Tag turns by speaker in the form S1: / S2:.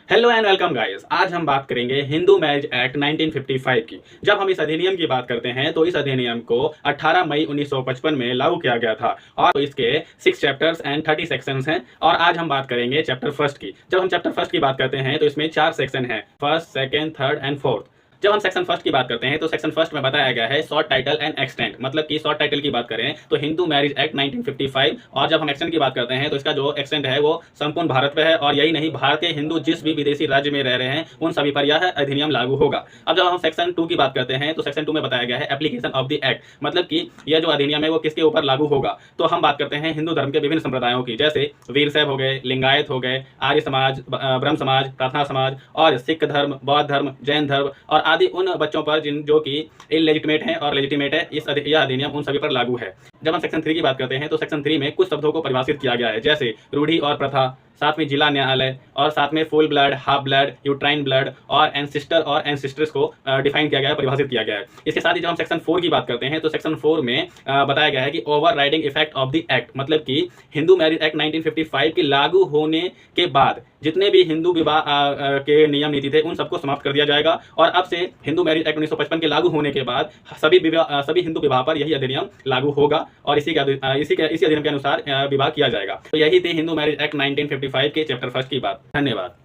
S1: Hello and welcome guys. आज हम बात करेंगे हिंदू मैरिज एक्ट 1955 की। जब हम इस अधिनियम की बात करते हैं तो इस अधिनियम को 18 मई 1955 में लागू किया गया था और इसके 6 चैप्टर्स एंड 30 सेक्शंस हैं। और आज हम बात करेंगे चैप्टर फर्स्ट की। जब हम चैप्टर फर्स्ट की बात करते हैं तो इसमें 4 सेक्शन हैं, first, second, third and fourth. जब हम सेक्शन फर्स्ट की बात करते हैं तो सेक्शन फर्स्ट में बताया गया है शॉर्ट टाइटल एंड एक्सटेंट। मतलब कि शॉर्ट टाइटल की बात करें तो हिंदू मैरिज एक्ट 1955, और जब हम एक्सटेंट की बात करते हैं तो इसका जो एक्सटेंट है वो संपूर्ण भारत पे है। और यही नहीं, भारत के हिंदू जिस भी विदेशी राज्य में रह रहे हैं उन सभी पर यह अधिनियम लागू होगा। अब जब हम सेक्शन 2 की बात करते हैं तो सेक्शन 2 में बताया गया है एप्लीकेशन ऑफ द एक्ट। मतलब कि यह जो अधिनियम है वो किसके ऊपर लागू होगा। तो हम बात करते हैं हिंदू धर्म के विभिन्न संप्रदायों की, जैसे वीरशैव हो गए, लिंगायत हो गए, आर्य समाज, ब्रह्म समाज, प्रार्थना समाज, और सिख धर्म, बौद्ध धर्म, जैन धर्म और आदि उन बच्चों पर जिन जो कि इलेजिटिमेट है और लेजिटिमेट है। यह अधिनियम उन सभी पर लागू है। जब हम सेक्शन 3 की बात करते हैं तो सेक्शन 3 में कुछ शब्दों को परिभाषित किया गया है, जैसे रूढ़ी और प्रथा, साथ में जिला न्यायालय, और साथ में full blood, half blood, uterine blood और एंसिस्टर और एंसिस्ट्रेस को डिफाइन किया गया है, परिभाषित किया गया है। इसके साथ ही जब हम सेक्शन 4 की बात करते हैं तो सेक्शन 4 में बताया गया है कि over riding effect of the act. मतलब कि हिंदू मैरिज एक्ट 1955 के लागू होने के बाद जितने भी हिंदू विवाह के नियम नीति थे उन सबको समाप्त कर दिया जाएगा। और अब से हिंदू मैरिज एक्ट 1955 के लागू होने के बाद सभी हिंदू विवाह पर यही अधिनियम लागू होगा और इसी अधिनियम के अनुसार विवाह किया जाएगा। तो यही थी हिंदू मैरिज एक्ट 1955 के चैप्टर फर्स्ट की बात। धन्यवाद।